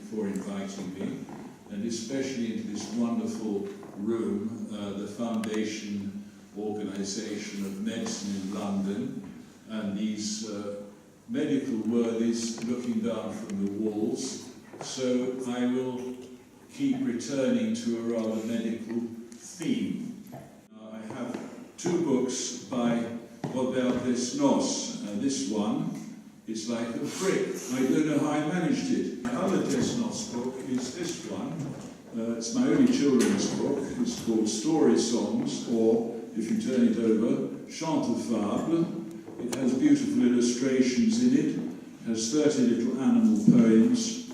for inviting me, and especially into this wonderful room, the Foundation Organisation of Medicine in London, and these medical worthies looking down from the walls. So I will keep returning to a rather medical theme. I have two books by Robert Desnos. This one is like a brick. I don't know how I managed it. My other Desnos book is this one. It's my only children's book. It's called Story Songs, or, if you turn it over, Chants de Fables. It has beautiful illustrations in it. It has 30 little animal poems.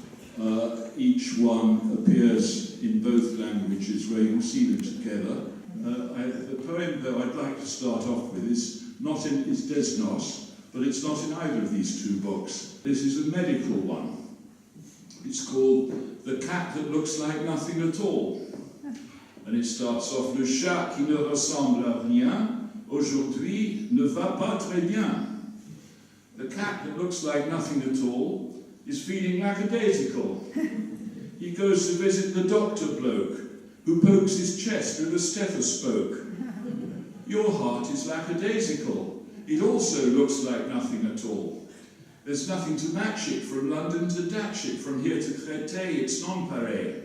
Each one appears in both languages, where you can see them together. The poem, though, I'd like to start off with is Desnos, but it's not in either of these two books. This is a medical one. It's called The Cat That Looks Like Nothing at All. And it starts off, Le chat qui ne ressemble à rien, aujourd'hui ne va pas très bien. The cat that looks like nothing at all is feeling lackadaisical. He goes to visit the doctor bloke, who pokes his chest with a stethoscope. Your heart is lackadaisical. It also looks like nothing at all. There's nothing to match it from London to Datchet, from here to Créteil, it's non-pareil.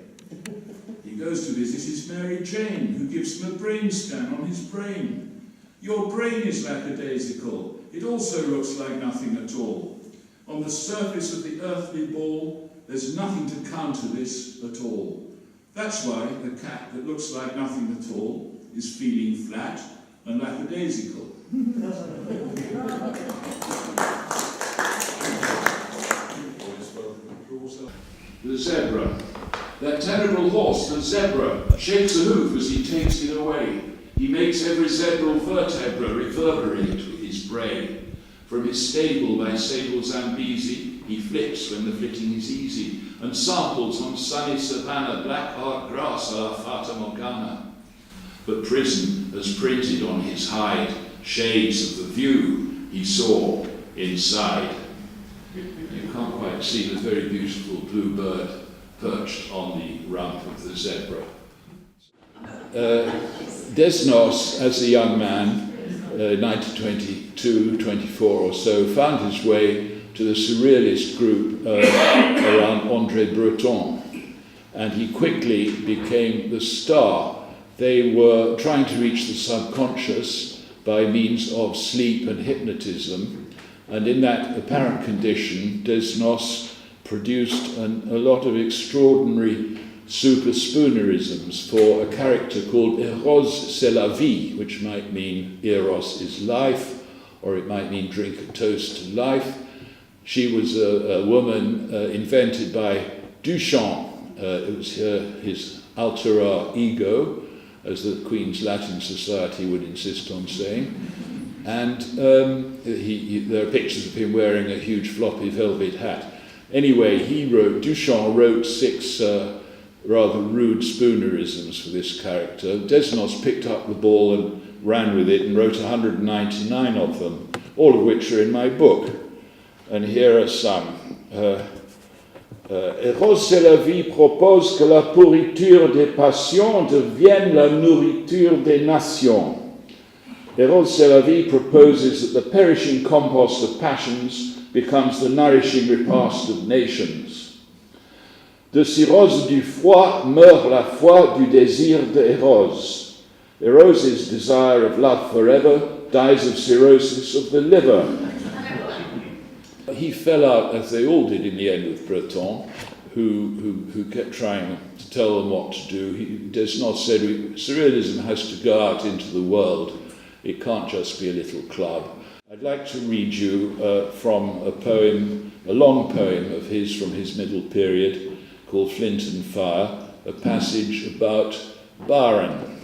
He goes to visit his Mary Jane, who gives him a brain scan on his brain. Your brain is lackadaisical. It also looks like nothing at all. On the surface of the earthly ball, there's nothing to counter this at all. That's why the cat that looks like nothing at all is feeling flat and lackadaisical. The zebra. That terrible horse, the zebra, shakes a hoof as he takes it away. He makes every zebral vertebra reverberate with his bray. From his stable by Sable Zambesi, he flips when the flitting is easy, and samples on sunny savannah black hard grass a la Fata Morgana. But prison has printed on his hide shades of the view he saw inside. You can't quite see the very beautiful blue bird perched on the rump of the zebra. Desnos, as a young man, 1922, 24 or so, found his way to the surrealist group around André Breton, and he quickly became the star. They were trying to reach the subconscious by means of sleep and hypnotism, and in that apparent condition, Desnos produced a lot of extraordinary super-spoonerisms for a character called Eros c'est la vie, which might mean Eros is life, or it might mean drink a toast to life. She was a woman invented by Duchamp. It was his alter ego, as the Queen's Latin Society would insist on saying. And there are pictures of him wearing a huge floppy velvet hat. Anyway, Duchamp wrote 6 rather rude spoonerisms for this character. Desnos picked up the ball and ran with it and wrote 199 of them, all of which are in my book. And here are some. Eros c'est la vie propose que la pourriture des passions devienne la nourriture des nations. Eros c'est la vie proposes that the perishing compost of passions becomes the nourishing repast of nations. De cirrhose du foie meurt la foi du désir de Eros. Eros' desire of love forever dies of cirrhosis of the liver. He fell out, as they all did in the end, with Breton, who kept trying to tell them what to do. Desnos said, surrealism has to go out into the world. It can't just be a little club. I'd like to read you from a poem, a long poem of his from his middle period, called Flint and Fire, a passage about Byron.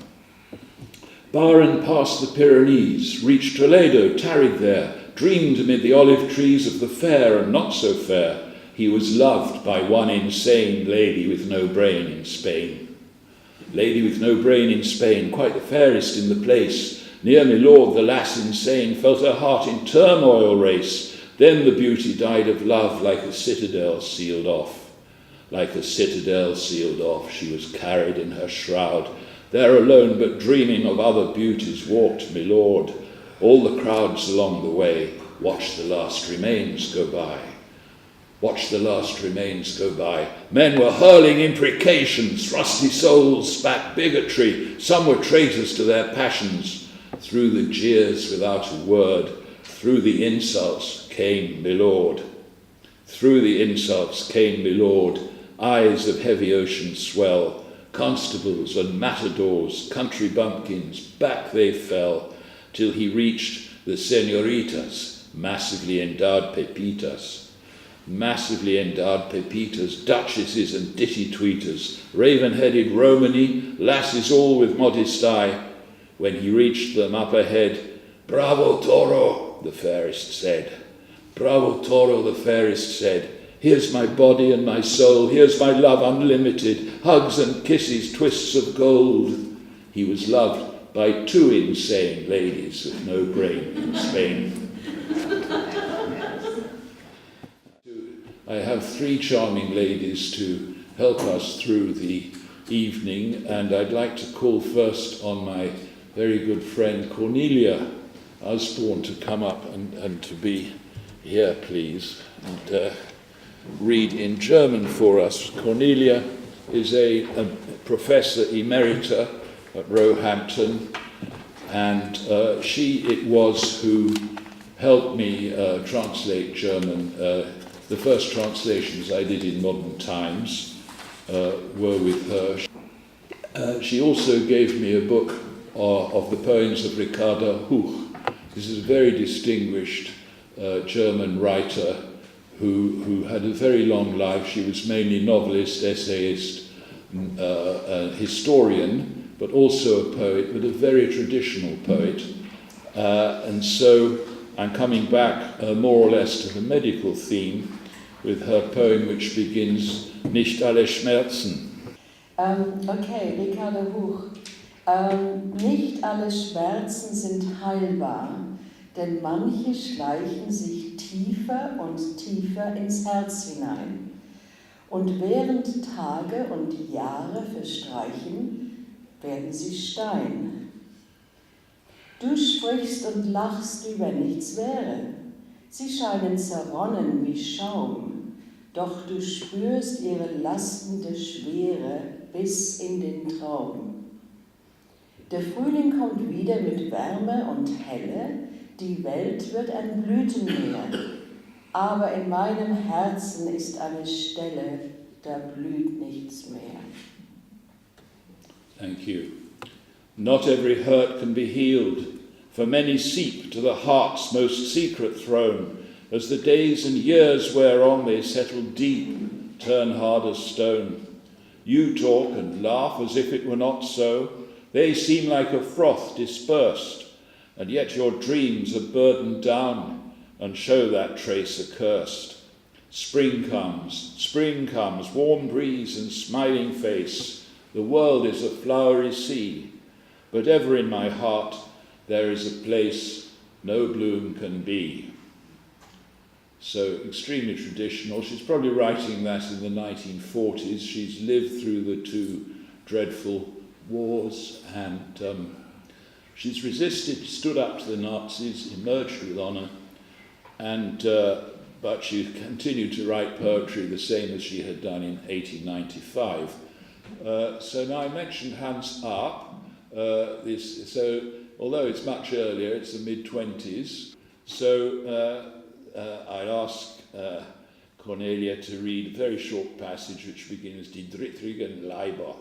Byron passed the Pyrenees, reached Toledo, tarried there, dreamed amid the olive trees of the fair and not so fair. He was loved by one insane lady with no brain in Spain. Lady with no brain in Spain, quite the fairest in the place. Near me lord, the lass insane, felt her heart in turmoil race. Then the beauty died of love like a citadel sealed off. Like a citadel sealed off, she was carried in her shroud. There alone, but dreaming of other beauties, walked my lord. All the crowds along the way watched the last remains go by. Watched the last remains go by. Men were hurling imprecations, rusty souls spat bigotry. Some were traitors to their passions. Through the jeers without a word, through the insults came my lord. Through the insults came my lord. Eyes of heavy ocean swell, constables and matadors, country bumpkins, back they fell, till he reached the señoritas, massively endowed pepitas, duchesses and ditty-tweeters, raven-headed Romany, lasses all with modest eye. When he reached them up ahead, "Bravo, Toro," the fairest said. "Bravo, Toro," the fairest said. "Here's my body and my soul, here's my love unlimited, hugs and kisses, twists of gold." He was loved by 2 insane ladies with no brain in Spain. I have 3 charming ladies to help us through the evening, and I'd like to call first on my very good friend Cornelia Osborne to come up and to be here, please, and read in German for us. Cornelia is a professor emerita at Roehampton, and she it was who helped me translate German. The first translations I did in modern times were with her. She also gave me a book of the poems of Ricarda Huch. This is a very distinguished German writer who had a very long life. She was mainly novelist, essayist, historian, but also a poet, but a very traditional poet. And so I'm coming back more or less to the medical theme with her poem which begins, "Nicht alle Schmerzen." Okay, Ricarda Huch. Nicht alle Schmerzen sind heilbar, denn manche schleichen sich tiefer und tiefer ins Herz hinein. Und während Tage und Jahre verstreichen, werden sie Stein. Du sprichst und lachst, wie wenn nichts wäre. Sie scheinen zerronnen wie Schaum, doch du spürst ihre lastende Schwere bis in den Traum. Der Frühling kommt wieder mit Wärme und Helle, die Welt wird ein Blütenmeer, aber in meinem Herzen ist eine Stelle, da blüht nichts mehr. Thank you. Not every hurt can be healed, for many seep to the heart's most secret throne, as the days and years wear on they settle deep, turn hard as stone. You talk and laugh as if it were not so, they seem like a froth dispersed, and yet your dreams are burdened down and show that trace accursed. Spring comes, warm breeze and smiling face, the world is a flowery sea, but ever in my heart there is a place no bloom can be. So extremely traditional. She's probably writing that in the 1940s. She's lived through the 2 dreadful wars, and she's resisted, stood up to the Nazis, emerged with honour, and but she continued to write poetry the same as she had done in 1895. So now I mentioned Hans Arp. So although it's much earlier, it's the mid-20s. So I'd ask Cornelia to read a very short passage which begins, "Die drittrigen Leiber."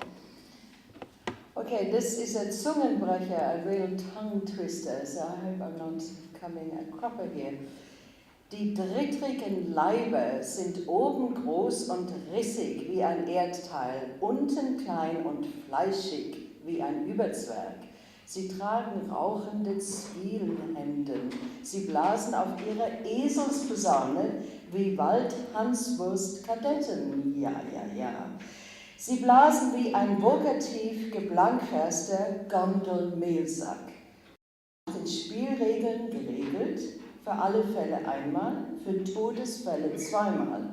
Okay, this is a Zungenbrecher, a real tongue twister, so I hope I'm not coming a cropper here. Die drittrigen Leiber sind oben groß und rissig wie ein Erdteil, unten klein und fleischig wie ein Überzwerg. Sie tragen rauchende Zwielenhemden, sie blasen auf ihre Eselsposaune wie Waldhanswurst-Kadetten, ja, ja, ja. Sie blasen wie ein vokativ geblankverster Gondelmehlsack. Nach den Spielregeln geregelt, für alle Fälle einmal, für Todesfälle zweimal.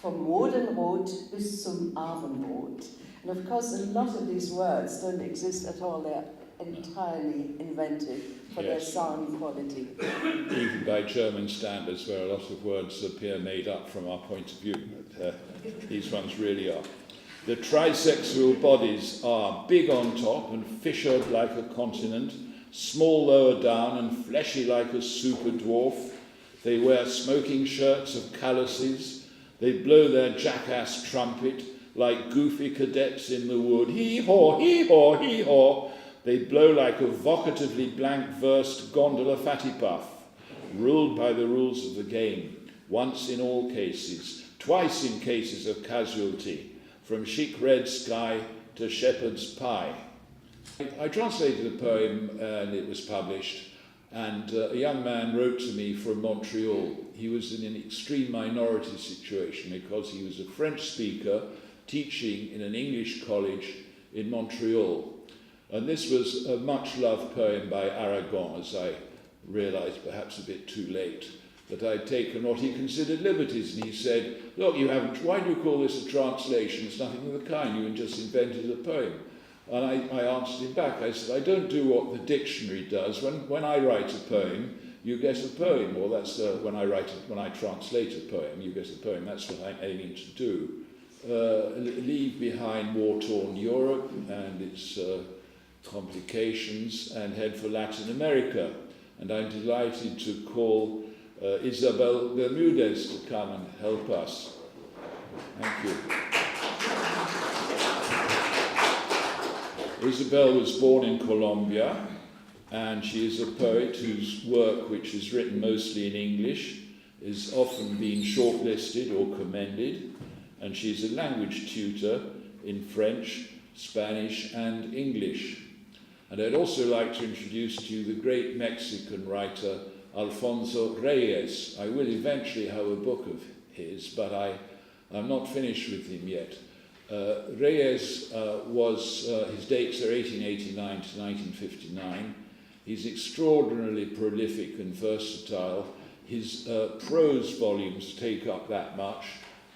vom Modenrot bis zum Abendrot. And of course, a lot of these words don't exist at all. They're entirely invented for their Yes. sound quality. Even by German standards, where a lot of words appear made up from our point of view. But, these ones really are. The trisexual bodies are big on top and fissured like a continent, small lower down and fleshy like a super dwarf. They wear smoking shirts of calluses. They blow their jackass trumpet like goofy cadets in the wood. Hee-haw, hee-haw, hee-haw. They blow like a vocatively blank-versed gondola fatty-puff, ruled by the rules of the game, once in all cases, twice in cases of casualty, from chic red sky to shepherd's pie. I translated a poem and it was published, and a young man wrote to me from Montreal. He was in an extreme minority situation because he was a French speaker teaching in an English college in Montreal. And this was a much-loved poem by Aragon, as I realised perhaps a bit too late, that I'd taken what he considered liberties, and he said, look, you haven't, why do you call this a translation? It's nothing of the kind, you just invented a poem. And I answered him back, I said, I don't do what the dictionary does. When I write a poem, you get a poem, or that's when I translate a poem, you get a poem, that's what I'm aiming to do. Leave behind war-torn Europe and its complications and head for Latin America. And I'm delighted to call Isabel Bermudez to come and help us. Thank you. Isabel was born in Colombia, and she is a poet whose work, which is written mostly in English, is often being shortlisted or commended, and she's a language tutor in French, Spanish, and English. And I'd also like to introduce to you the great Mexican writer Alfonso Reyes. I will eventually have a book of his, but I'm not finished with him yet. Reyes his dates are 1889 to 1959. He's extraordinarily prolific and versatile. His prose volumes take up that much,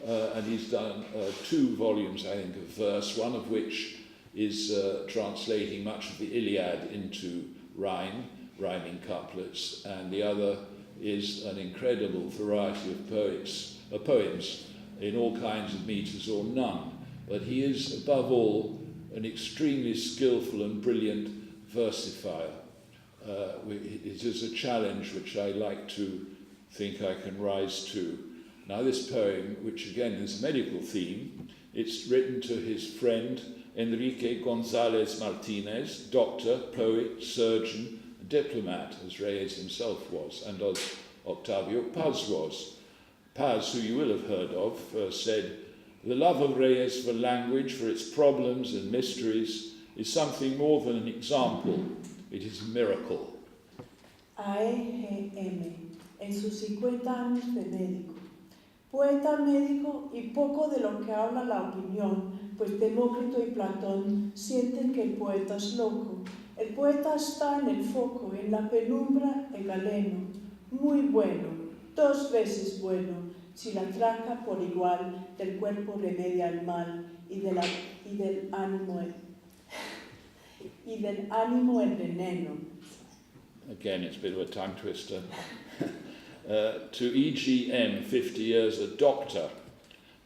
and he's done 2 volumes, I think, of verse, one of which is translating much of the Iliad into rhyming couplets, and the other is an incredible variety of poems in all kinds of metres or none. But he is, above all, an extremely skillful and brilliant versifier. It is a challenge which I like to think I can rise to. Now this poem, which again is a medical theme, it's written to his friend Enrique González Martínez, doctor, poet, surgeon, diplomat, as Reyes himself was, and as Octavio Paz was. Paz, who you will have heard of, said, "The love of Reyes for language, for its problems and mysteries, is something more than an example. It is a miracle." A.E.G.M. en sus 50 años de médico. Poeta, médico y poco de lo que habla la opinión, pues Demócrito y Platón sienten que el poeta es loco. El poeta está en el foco, en la penumbra, el galeno. Muy bueno, 2 veces bueno, si la traca por igual del cuerpo remedia el mal y del ánimo el veneno. Again, it's a bit of a tongue twister. To E.G.M., 50 years a doctor,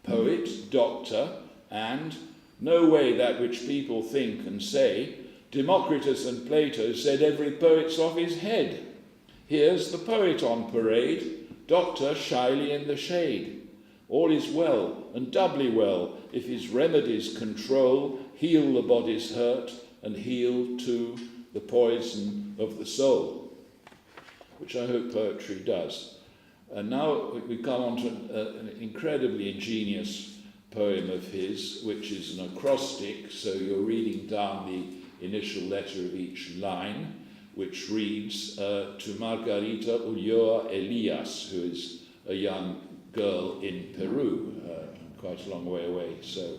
poet, doctor, and no way that which people think and say. Democritus and Plato said every poet's off his head. Here's the poet on parade, doctor shyly in the shade. All is well, and doubly well, if his remedies control, heal the body's hurt, and heal, too, the poison of the soul, which I hope poetry does. And now we come on to an incredibly ingenious poem of his, which is an acrostic, so you're reading down the initial letter of each line, which reads, to Margarita Ulloa Elias, who is a young girl in Peru, quite a long way away. So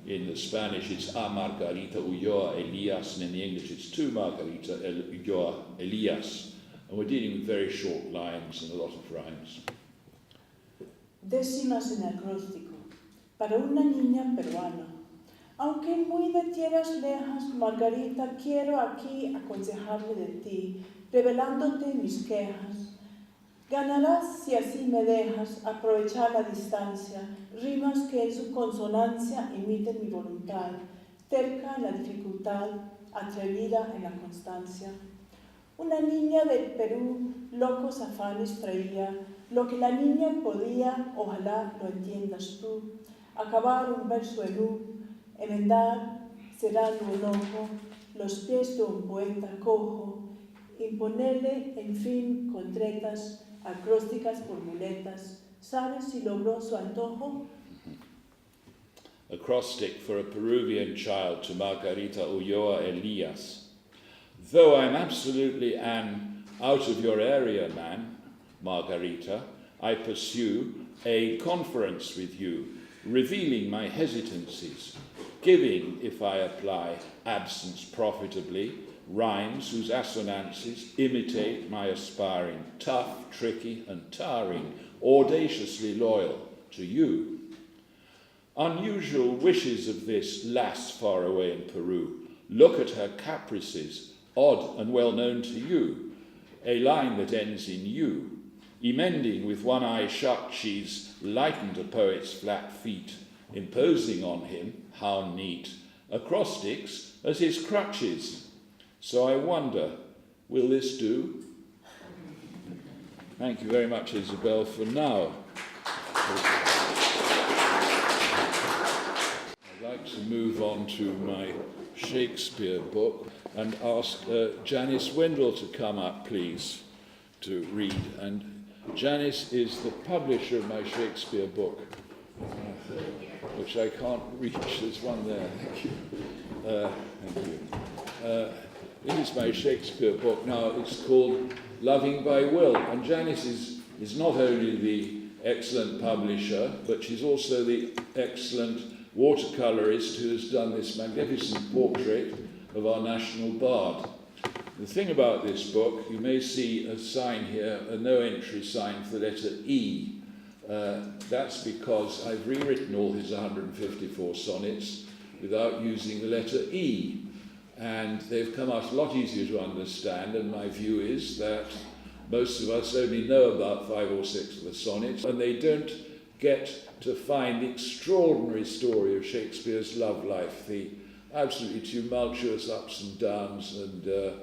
in the Spanish it's a Margarita Ulloa Elias, and in the English it's to Margarita Ulloa Elias. And we're dealing with very short lines and a lot of rhymes. Décimas en acróstico. para una niña peruana. Aunque muy de tierras lejas, Margarita, quiero aquí aconsejarme de ti, revelándote mis quejas. Ganarás si así me dejas aprovechar la distancia, rimas que en su consonancia imiten mi voluntad, terca en la dificultad, atrevida en la constancia. Una niña del Perú, locos afanes traía, lo que la niña podía, ojalá lo entiendas tú, acabar un verso en U, enmendar, cerrando un ojo, los pies de un poeta cojo, imponerle, en fin, con tretas, acrósticas por muletas. ¿Sabes si logró su antojo? Acrostic for a Peruvian child to Margarita Ulloa Elias. Though I'm absolutely an out of your area man, Margarita, I pursue a conference with you, revealing my hesitancies, giving, if I apply absence profitably, rhymes whose assonances imitate my aspiring, tough, tricky, and tarring, audaciously loyal to you. Unusual wishes of this lass far away in Peru. Look at her caprices, odd and well known to you. A line that ends in you. Emending with one eye shut, she's lightened a poet's flat feet, imposing on him, how neat, acrostics as his crutches. So I wonder, will this do? Thank you very much, Isabel, for now. I'd like to move on to my Shakespeare book and ask Janice Wendell to come up, please, to read. And Janice is the publisher of my Shakespeare book, which I can't reach. There's one there. Thank you. Thank you. It is my Shakespeare book now. It's called Loving by Will. And Janice is not only the excellent publisher, but she's also the excellent watercolourist who has done this magnificent portrait of our national bard. The thing about this book, you may see a sign here, a no entry sign for the letter E. That's because I've rewritten all his 154 sonnets without using the letter E. And they've come out a lot easier to understand, and my view is that most of us only know about 5 or 6 of the sonnets, and they don't get to find the extraordinary story of Shakespeare's love life, the absolutely tumultuous ups and downs and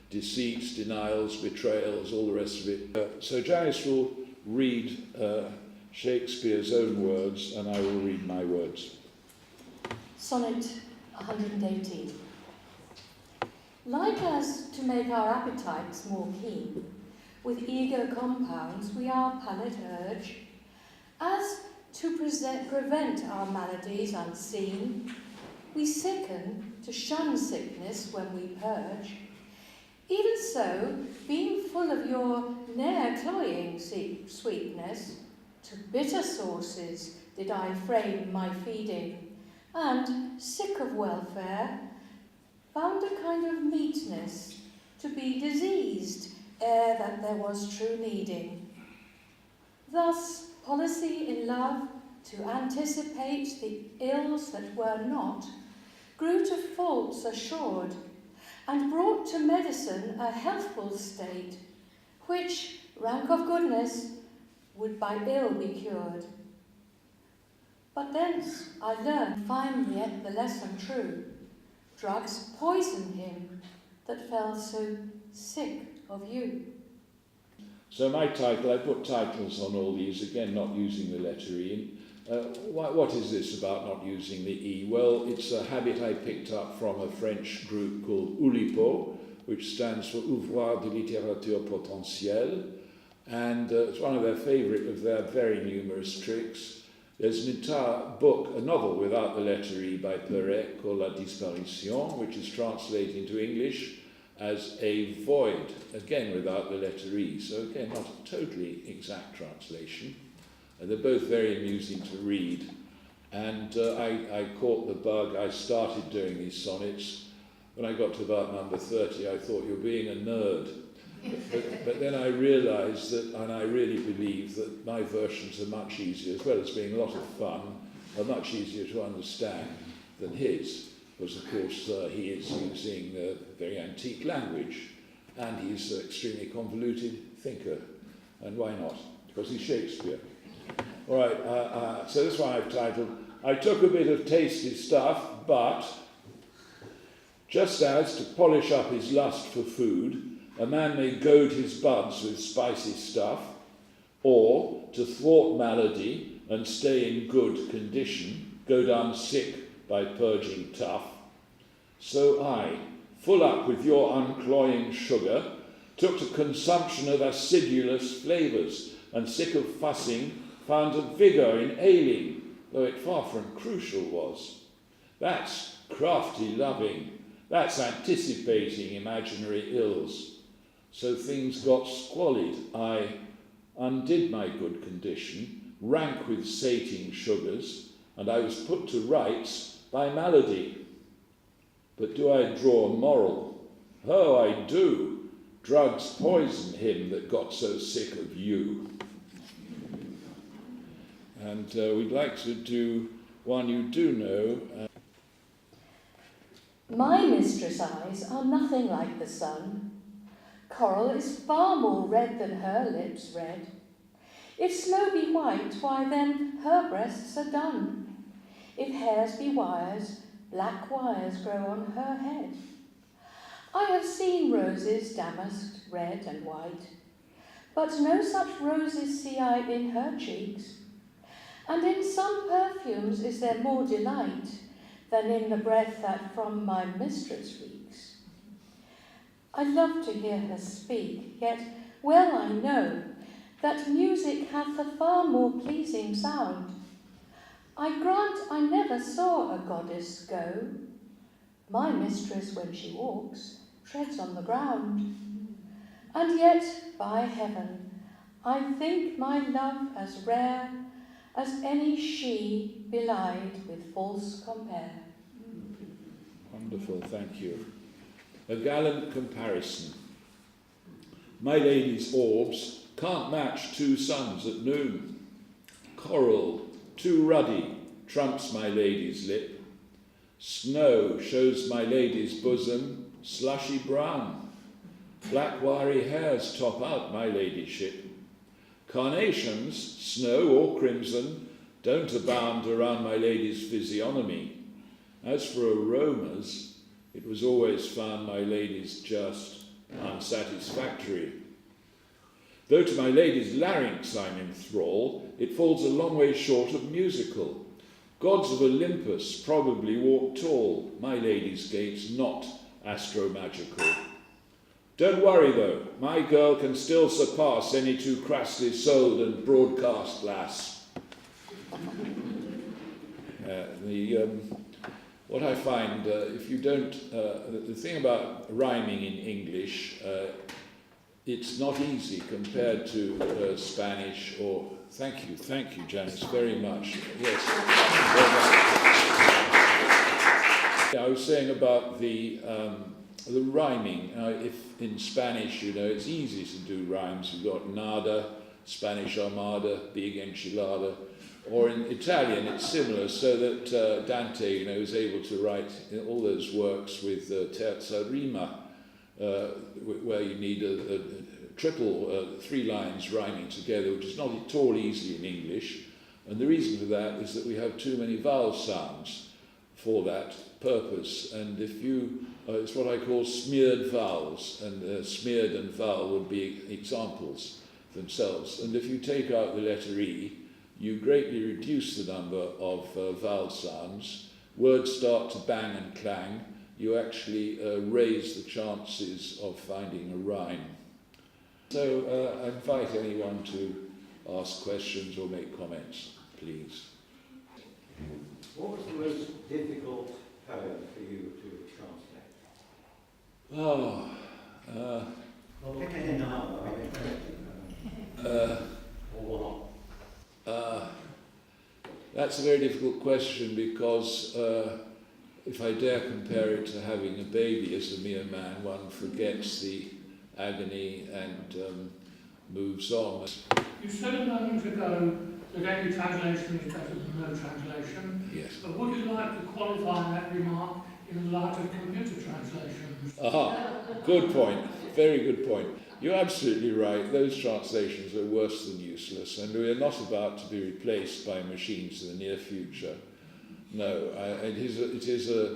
deceits, denials, betrayals, all the rest of it. So Janice will read Shakespeare's own words, and I will read my words. Sonnet 118. Like as to make our appetites more keen, with eager compounds we our palate urge, as to prevent our maladies unseen, we sicken to shun sickness when we purge. Even so, being full of your ne'er cloying sweetness, to bitter sauces did I frame my feeding, and, sick of welfare, found a kind of meetness to be diseased ere that there was true needing. Thus, policy in love, to anticipate the ills that were not, grew to faults assured, and brought to medicine a healthful state, which, rank of goodness, would by ill be cured. But thence I learned, find yet the lesson true, drugs poisoned him that fell so sick of you. So my title, I put titles on all these, again not using the letter E. What is this about not using the E? Well, it's a habit I picked up from a French group called Oulipo, which stands for Ouvroir de Littérature Potentielle, and it's one of their very numerous tricks. There's an entire book, a novel without the letter E by Perret called La Disparition, which is translated into English as a void, again without the letter E. So again, not a totally exact translation. They're both very amusing to read. And I caught the bug. I started doing these sonnets. When I got to about number 30, I thought, you're being a nerd. But then I realised that, and I really believe that my versions are much easier, as well as being a lot of fun, are much easier to understand than his, because of course he is using very antique language, and he's an extremely convoluted thinker. And why not? Because he's Shakespeare. All right, so this one I've titled, I took a bit of tasty stuff, but just as to polish up his lust for food, a man may goad his buds with spicy stuff, or to thwart malady and stay in good condition, go down sick by purging tough. So I, full up with your uncloying sugar, took to consumption of acidulous flavours, and sick of fussing, found a vigour in ailing, though it far from crucial was. That's crafty loving, that's anticipating imaginary ills. So things got squalid, I undid my good condition, rank with sating sugars, and I was put to rights by malady. But do I draw a moral? Oh, I do. Drugs poison him that got so sick of you. And we'd like to do one you do know. My mistress' eyes are nothing like the sun. Coral is far more red than her lips red. If snow be white, why then her breasts are dun. If hairs be wires, black wires grow on her head. I have seen roses damasked red and white, but no such roses see I in her cheeks. And in some perfumes is there more delight than in the breath that from my mistress reeks. I love to hear her speak, yet well I know that music hath a far more pleasing sound. I grant I never saw a goddess go. My mistress, when she walks, treads on the ground. And yet, by heaven, I think my love as rare as any she belied with false compare. Wonderful, thank you. A gallant comparison. My lady's orbs can't match two suns at noon. Coral, too ruddy, trumps my lady's lip. Snow shows my lady's bosom slushy brown. Black wiry hairs top out my ladyship. Carnations, snow or crimson, don't abound around my lady's physiognomy. As for aromas, it was always found my lady's just unsatisfactory. Though to my lady's larynx I'm in thrall, it falls a long way short of musical. Gods of Olympus probably walk tall, my lady's gait's not astromagical. Don't worry though, my girl can still surpass any too crassly sold and broadcast lass. What I find, if you don't, the thing about rhyming in English, it's not easy compared to Spanish or, thank you Janice, very much. Yes. I was saying about the rhyming. If in Spanish, it's easy to do rhymes. You've got nada, Spanish armada, big enchilada. Or in Italian, it's similar, so that Dante, was able to write all those works with terza rima, where you need a triple, 3 lines rhyming together, which is not at all easy in English. And the reason for that is that we have too many vowel sounds for that purpose. And if you, it's what I call smeared vowels, and smeared and vowel would be examples themselves. And if you take out the letter E, you greatly reduce the number of vowel sounds. Words start to bang and clang. You actually raise the chances of finding a rhyme. So I invite anyone to ask questions or make comments, please. What was the most difficult poem for you to translate? Oh, Well, pick any number. Or what? That's a very difficult question because if I dare compare it to having a baby as a mere man, one forgets the agony and moves on. You said a moment ago that any translation is better than no translation. Yes. But would you like to qualify that remark in the light of computer translations? Aha, good point. Very good point. You're absolutely right. Those translations are worse than useless, and we are not about to be replaced by machines in the near future. No, it is a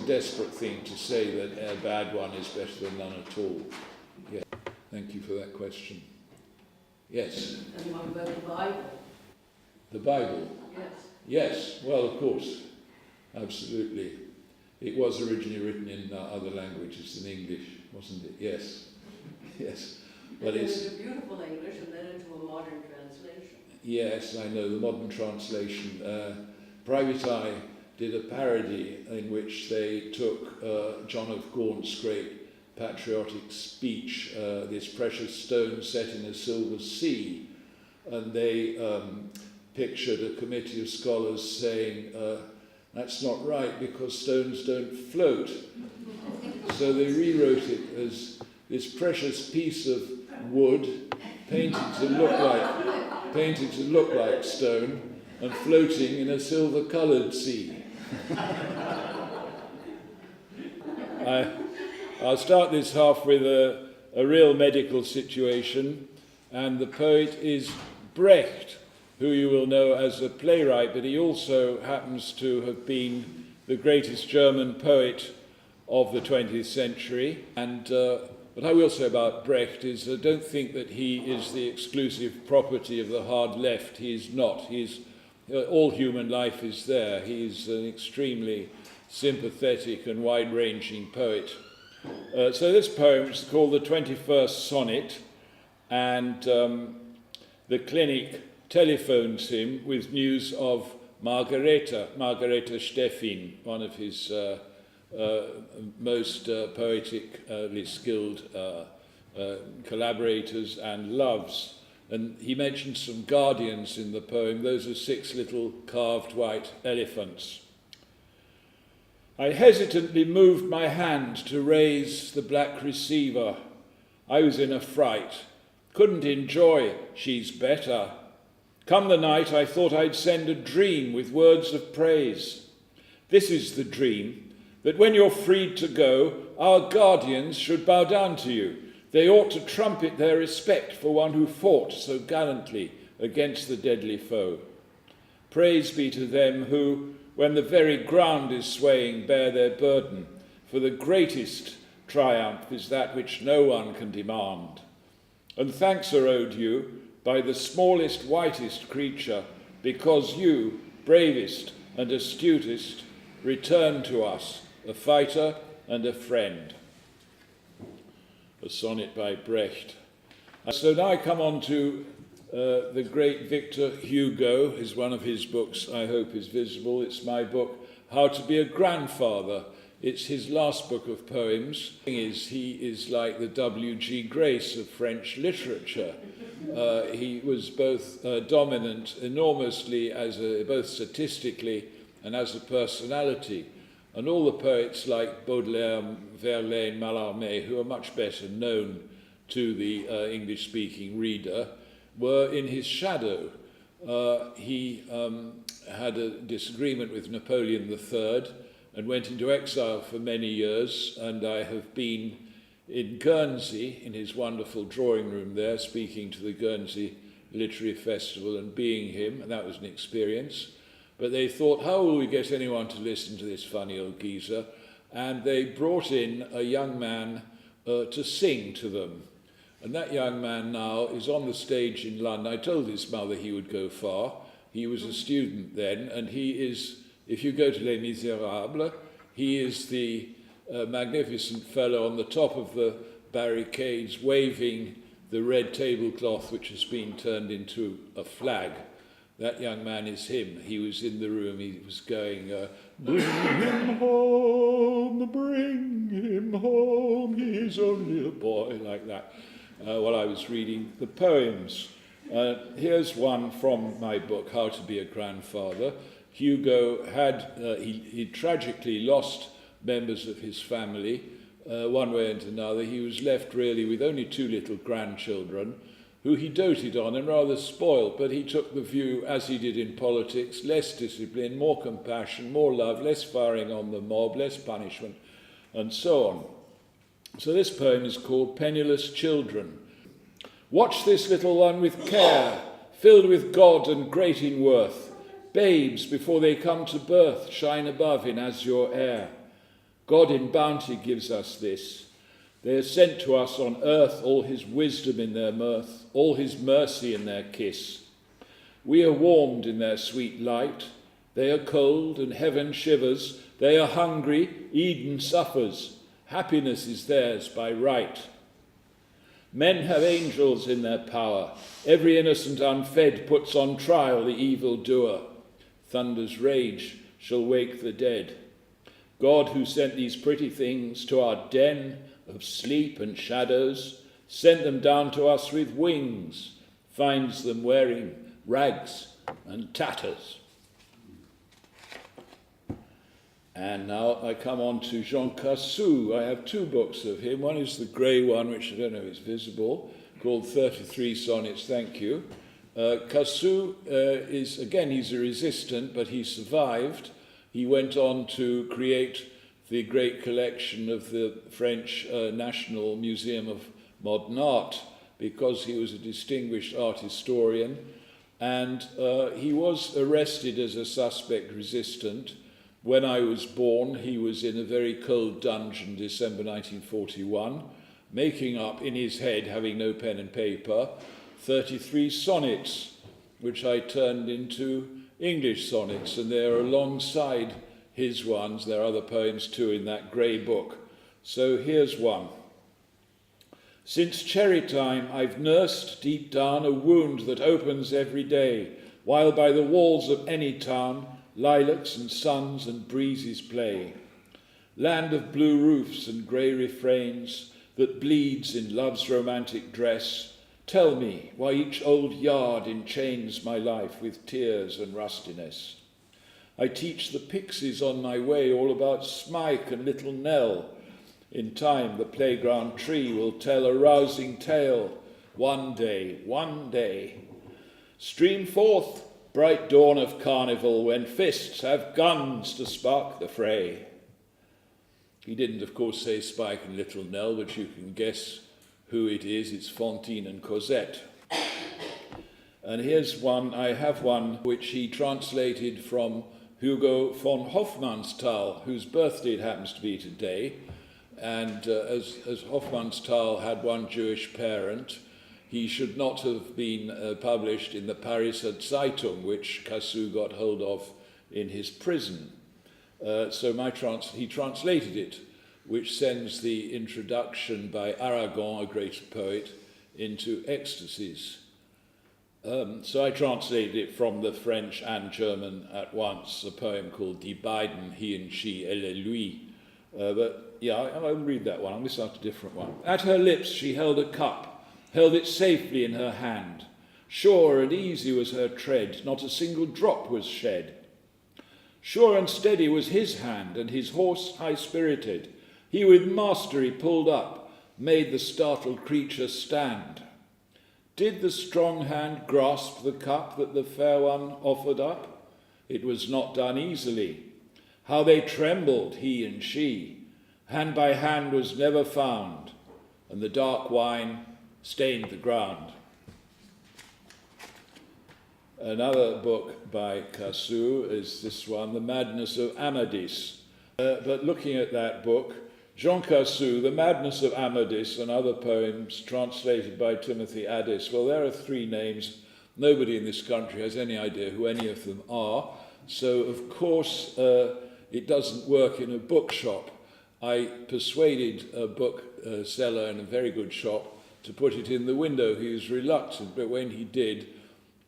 desperate thing to say that a bad one is better than none at all. Yeah. Thank you for that question. Yes. And what about the Bible? The Bible. Yes. Yes. Well, of course. Absolutely. It was originally written in other languages than English, wasn't it? Yes. Yes. But it's a beautiful English and then into a modern translation. Yes, I know, the modern translation. Private Eye did a parody in which they took John of Gaunt's great patriotic speech, this precious stone set in a silver sea, and they pictured a committee of scholars saying, that's not right because stones don't float. So they rewrote it as this precious piece of wood painted to look like stone and floating in a silver-coloured sea. I'll start this half with a real medical situation, and the poet is Brecht, who you will know as a playwright, but he also happens to have been the greatest German poet of the 20th century. And what I will say about Brecht is I don't think that he is the exclusive property of the hard left. He is not. He's all human life is there. He is an extremely sympathetic and wide-ranging poet. So this poem is called the 21st Sonnet, and the clinic telephones him with news of Margareta Steffin, one of his most poetically skilled collaborators and loves. And he mentions some guardians in the poem. Those are 6 little carved white elephants. I hesitantly moved my hand to raise the black receiver. I was in a fright. Couldn't enjoy "She's better." Come the night, I thought I'd send a dream with words of praise. This is the dream, that when you're freed to go, our guardians should bow down to you. They ought to trumpet their respect for one who fought so gallantly against the deadly foe. Praise be to them who, when the very ground is swaying, bear their burden, for the greatest triumph is that which no one can demand. And thanks are owed you by the smallest, whitest creature, because you, bravest and astutest, return to us, a fighter and a friend. A sonnet by Brecht. So now I come on to the great Victor Hugo. Is one of his books, I hope, is visible. It's my book, How to Be a Grandfather. It's his last book of poems. He is like the W.G. Grace of French literature. He was both dominant enormously, both statistically and as a personality. And all the poets like Baudelaire, Verlaine, Mallarmé, who are much better known to the English-speaking reader, were in his shadow. He had a disagreement with Napoleon III and went into exile for many years, and I have been in Guernsey, in his wonderful drawing room there, speaking to the Guernsey Literary Festival and being him, and that was an experience. But they thought, how will we get anyone to listen to this funny old geezer? And they brought in a young man to sing to them. And that young man now is on the stage in London. I told his mother he would go far. He was a student then, and he is, if you go to Les Miserables, he is the magnificent fellow on the top of the barricades waving the red tablecloth which has been turned into a flag. That young man is him. He was in the room. He was going, bring him home, he's only a boy, like that, while I was reading the poems. Here's one from my book, How to Be a Grandfather. Hugo had, he tragically lost members of his family, one way and another. He was left really with only 2 little grandchildren, who he doted on and rather spoilt, but he took the view, as he did in politics, less discipline, more compassion, more love, less firing on the mob, less punishment, and so on. So this poem is called Penniless Children. Watch this little one with care, filled with God and great in worth. Babes, before they come to birth, shine above in azure air. God in bounty gives us this. They are sent to us on earth, all his wisdom in their mirth, all his mercy in their kiss. We are warmed in their sweet light. They are cold and heaven shivers. They are hungry, Eden suffers. Happiness is theirs by right. Men have angels in their power. Every innocent unfed puts on trial the evil doer. Thunder's rage shall wake the dead. God, who sent these pretty things to our den of sleep and shadows, sent them down to us with wings, finds them wearing rags and tatters. And now I come on to Jean Cassou. I have two books of him. One is the grey one, which I don't know if is visible, called 33 Sonnets, thank you. Cassou is, again, he's a resistant, but he survived. He went on to create the great collection of the French National Museum of Modern Art, because he was a distinguished art historian. And he was arrested as a suspect resistant. When I was born, he was in a very cold dungeon, December 1941, making up in his head, having no pen and paper, 33 sonnets, which I turned into English sonnets, and they are alongside his ones. There are other poems too in that grey book. So here's one. Since cherry time, I've nursed deep down a wound that opens every day, while by the walls of any town lilacs and suns and breezes play. Land of blue roofs and grey refrains that bleeds in love's romantic dress, tell me why each old yard enchains my life with tears and rustiness. I teach the pixies on my way all about Smike and little Nell. In time the playground tree will tell a rousing tale. One day. Stream forth, bright dawn of carnival, when fists have guns to spark the fray. He didn't, of course, say Spike and Little Nell, but you can guess who it is. It's Fantine and Cosette. And here's one, I have one which he translated from Hugo von Hofmannsthal, whose birthday it happens to be today. And as Hofmannsthal had one Jewish parent, he should not have been published in the Pariser Zeitung, which Cassou got hold of in his prison. So he translated it, which sends the introduction by Aragon, a great poet, into ecstasies. So I translated it from the French and German at once, a poem called Die beiden, he and she, elle et lui. But yeah, I'll read that one. I'll listen to a different one. At her lips she held a cup, held it safely in her hand. Sure and easy was her tread, not a single drop was shed. Sure and steady was his hand, and his horse high-spirited. He with mastery pulled up, made the startled creature stand. Did the strong hand grasp the cup that the fair one offered up? It was not done easily. How they trembled, he and she. Hand by hand was never found, and the dark wine stained the ground. Another book by Cassou is this one, The Madness of Ades. But looking at that book, Jean Cassou, The Madness of Ades, and other poems translated by Timothy Adès. Well, there are three names. Nobody in this country has any idea who any of them are. So, of course, it doesn't work in a bookshop. I persuaded a bookseller in a very good shop to put it in the window. He was reluctant, but when he did,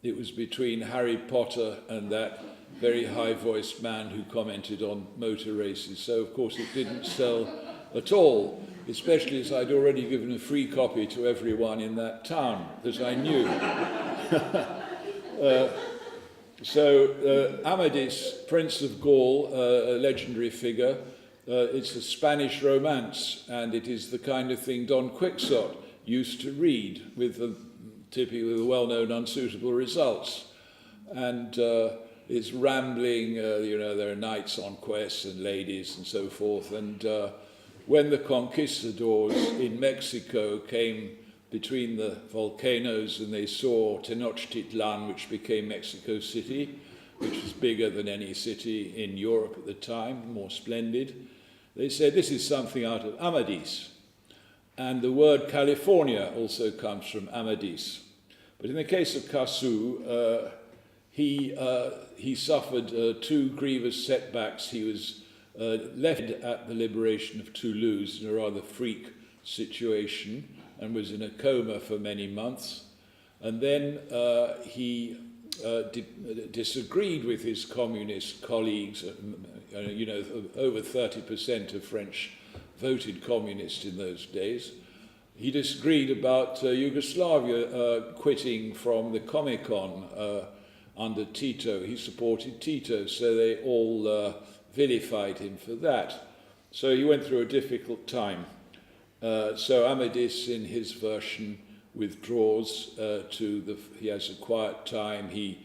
it was between Harry Potter and that very high-voiced man who commented on motor races. So, of course, it didn't sell at all, especially as I'd already given a free copy to everyone in that town that I knew. Amadis, Prince of Gaul, a legendary figure, it's a Spanish romance, and it is the kind of thing Don Quixote used to read with the typically with well-known unsuitable results. And it's rambling, there are knights on quests and ladies and so forth. And when the conquistadors in Mexico came between the volcanoes and they saw Tenochtitlan, which became Mexico City, which was bigger than any city in Europe at the time, more splendid, they said, this is something out of Amadis. And the word California also comes from Amadis. But in the case of Cassou, he suffered two grievous setbacks. He was left at the liberation of Toulouse in a rather freak situation and was in a coma for many months. And then he disagreed with his communist colleagues. Over 30% of French voted communist in those days. He disagreed about Yugoslavia quitting from the Comecon under Tito. He supported Tito, so they all vilified him for that. So he went through a difficult time. So Amadis, in his version, withdraws he has a quiet time. He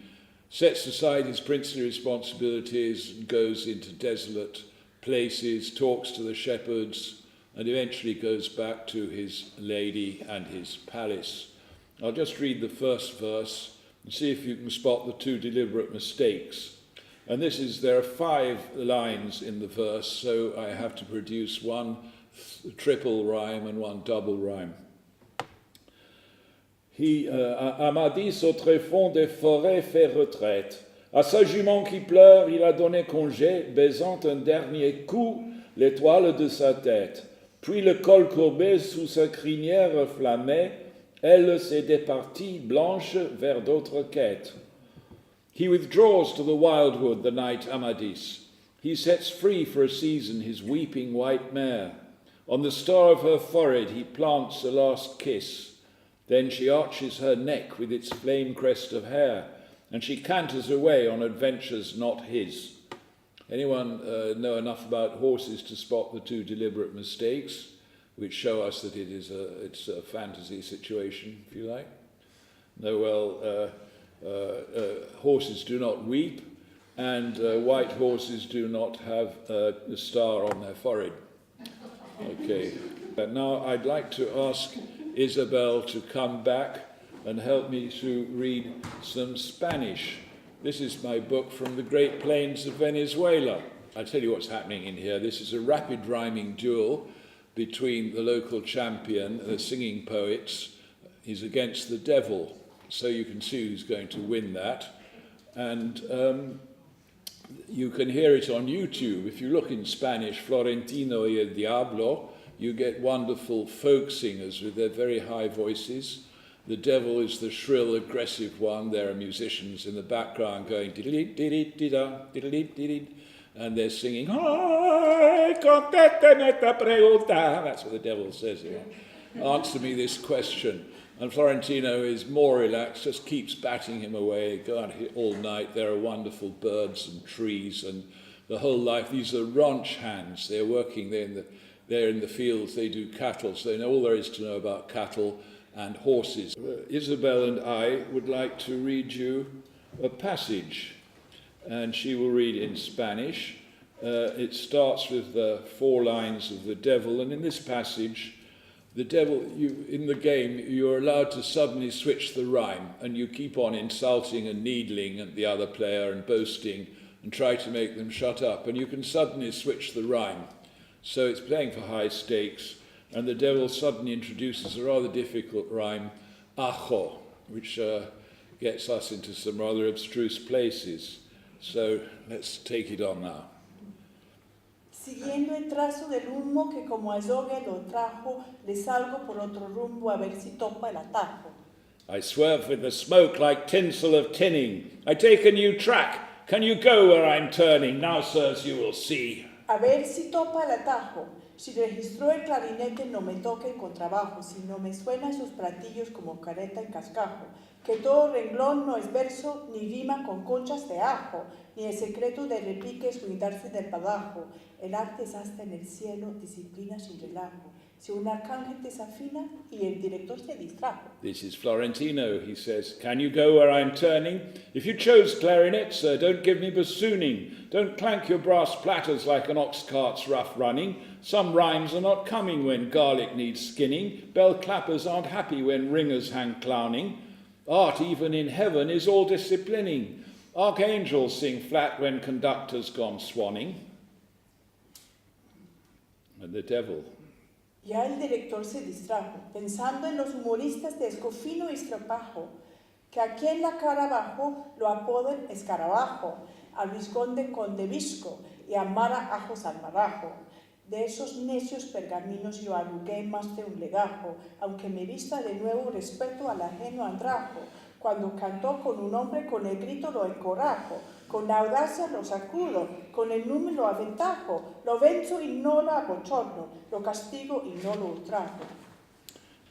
sets aside his princely responsibilities and goes into desolate places, talks to the shepherds, and eventually goes back to his lady and his palace. I'll just read the first verse and see if you can spot the two deliberate mistakes. And there are 5 lines in the verse, so I have to produce one triple rhyme and one double rhyme. Amadis au tréfonds des forêts fait retraite. À sa jument qui pleure, il a donné congé, baisant un dernier coup l'étoile de sa tête. Puis le col courbé sous sa crinière flammée, elle s'est départie blanche vers d'autres quêtes. He withdraws to the wildwood the night Amadis. He sets free for a season his weeping white mare. On the star of her forehead he plants a last kiss. Then she arches her neck with its flame crest of hair, and she canters away on adventures not his. Anyone know enough about horses to spot the two deliberate mistakes, which show us that it's a fantasy situation, if you like? No, horses do not weep, and white horses do not have a star on their forehead. Okay, but now I'd like to ask Isabel to come back and help me to read some Spanish. This is my book from the Great Plains of Venezuela. I'll tell you what's happening in here. This is a rapid rhyming duel between the local champion, the singing poets. He's against the devil, so you can see who's going to win that. And you can hear it on YouTube. If you look in Spanish, Florentino y el Diablo, you get wonderful folk singers with their very high voices. The devil is the shrill, aggressive one. There are musicians in the background going diddly-diddy-dida, diddly-diddy, and they're singing, "Ay, contésteme esta pregunta." That's what the devil says here. Answer me this question. And Florentino is more relaxed, just keeps batting him away, go out here all night. There are wonderful birds and trees and the whole life. These are ranch hands. They're working, they're in the fields, they do cattle, so they know all there is to know about cattle and horses. Isabel and I would like to read you a passage, and she will read in Spanish. It starts with 4 lines of the devil, and in this passage, the devil, in the game, you're allowed to suddenly switch the rhyme, and you keep on insulting and needling at the other player and boasting and try to make them shut up, and you can suddenly switch the rhyme. So it's playing for high stakes, and the devil suddenly introduces a rather difficult rhyme, ajo, which gets us into some rather abstruse places. So let's take it on now. Siguiendo el trazo del humo que como azogue lo trajo, le salgo por otro rumbo a ver si topa el atajo. I swerve with the smoke like tinsel of tinning. I take a new track. Can you go where I'm turning? Now, sirs, you will see. A ver si topa el atajo. Si registró el clarinete, no me toque el contrabajo, sino me suena esos platillos como careta en cascajo, que todo renglón no es verso, ni rima con conchas de ajo, ni el secreto de repique es brindarse del badajo. El arte es hasta en el cielo, disciplina sin relajo. Si un arcángel desafina y el director se distrajo. This is Florentino, he says. Can you go where I'm turning? If you chose clarinet, sir, don't give me bassooning. Don't clank your brass platters like an ox cart's rough running. Some rhymes are not coming when garlic needs skinning. Bell clappers aren't happy when ringers hang clowning. Art, even in heaven, is all disciplining. Archangels sing flat when conductors gone swanning. And the devil. Ya el director se distrajo, pensando en los humoristas de escofino y estropajo, que aquí en la cara abajo lo apodan escarabajo, al visconde conde visco y a Mara ajos al marajo. De esos necios pergaminos yo arrugué más de un legajo, aunque me vista de nuevo respeto al ajeno andrajo. Cuando cantó con un hombre, con el grito lo encorajo, con la audacia lo sacudo, con el número lo aventajo, lo venzo y no lo abochorno, lo castigo y no lo ultrajo.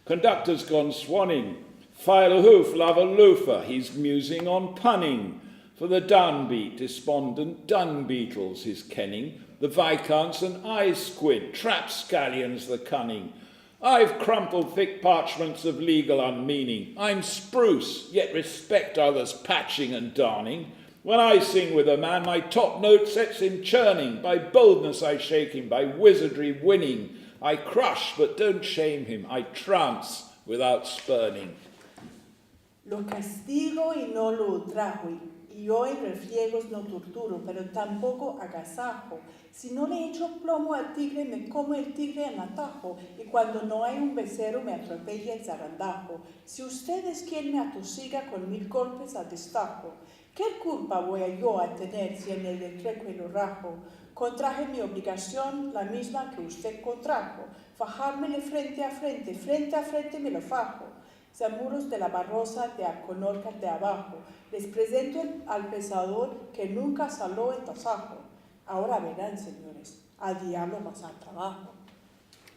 Conductor's gone swanning, file a hoof, love a loafer, he's musing on punning. For the downbeat, despondent dung beetles he's kenning, the viscounts an eye squid, trap scallions the cunning. I've crumpled thick parchments of legal unmeaning. I'm spruce, yet respect others' patching and darning. When I sing with a man, my top note sets him churning. By boldness I shake him, by wizardry winning. I crush, but don't shame him. I trance without spurning. Lo castigo y no lo ultrajo, y yo en refriegos no torturo, pero tampoco agasajo. Si no le echo plomo al tigre, me come el tigre en atajo, y cuando no hay un becerro me atropella el zarandajo. Si usted es quien me atosiga con 1000 golpes a destajo, ¿qué culpa voy yo a tener si en el retreco lo rajo? Contraje mi obligación, la misma que usted contrajo, fajármele frente a frente me lo fajo. Zamuros de la barrosa de Aconorca de abajo, les presento al pesador que nunca saló el tasajo. Ahora verán, señores, al diablo más al trabajo.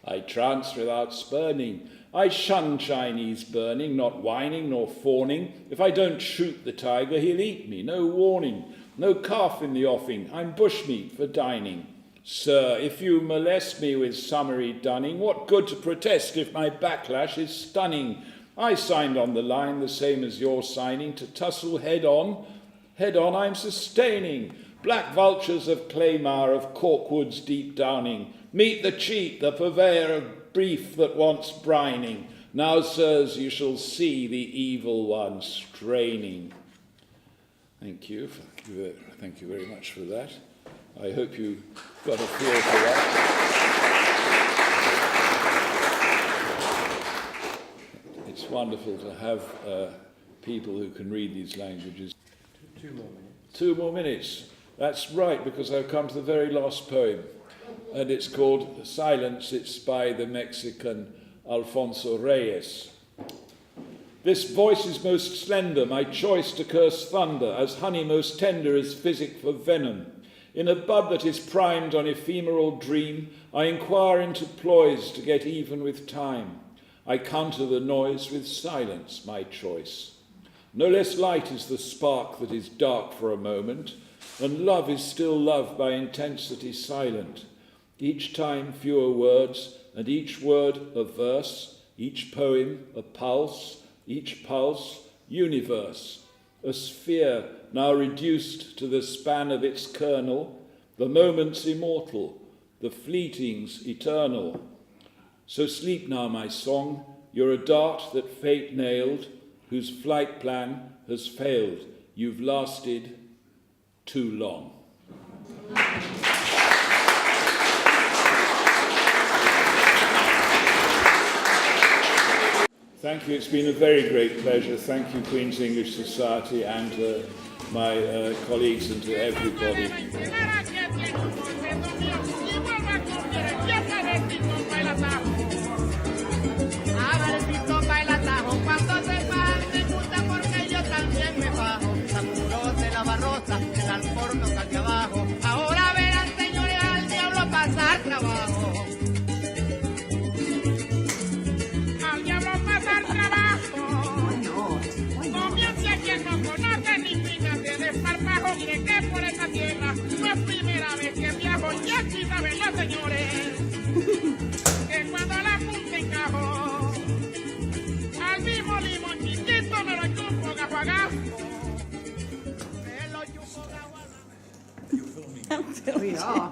I trance without spurning. I shun Chinese burning, not whining nor fawning. If I don't shoot the tiger, he'll eat me, no warning. No calf in the offing, I'm bushmeat for dining. Sir, if you molest me with summary dunning, what good to protest if my backlash is stunning? I signed on the line the same as you're signing, to tussle head on I'm sustaining. Black vultures of Claymar, of Corkwood's deep downing, meet the cheat, the purveyor of brief that wants brining. Now, sirs, you shall see the evil one straining. Thank you very much for that. I hope you got a feel for that. It's wonderful to have people who can read these languages. 2 more minutes. 2 more minutes. That's right, because I've come to the very last poem, and it's called Silence. It's by the Mexican Alfonso Reyes. This voice is most slender, my choice to curse thunder, as honey most tender is physic for venom. In a bud that is primed on ephemeral dream, I inquire into ploys to get even with time. I counter the noise with silence, my choice. No less light is the spark that is dark for a moment, and love is still love by intensity silent. Each time fewer words, and each word a verse, each poem a pulse, each pulse universe, a sphere now reduced to the span of its kernel, the moments immortal, the fleetings eternal. So sleep now, my song, you're a dart that fate nailed, whose flight plan has failed. You've lasted too long. Thank you, it's been a very great pleasure. Thank you, Queen's English Society, and my colleagues, and to everybody. Ahora verán, señores, al diablo pasar trabajo. sí saben los señores que cuando la punta encajó, al mismo limón chiquito me lo chupo gajo a gajo. Me lo chupo gajo a gajo. We are.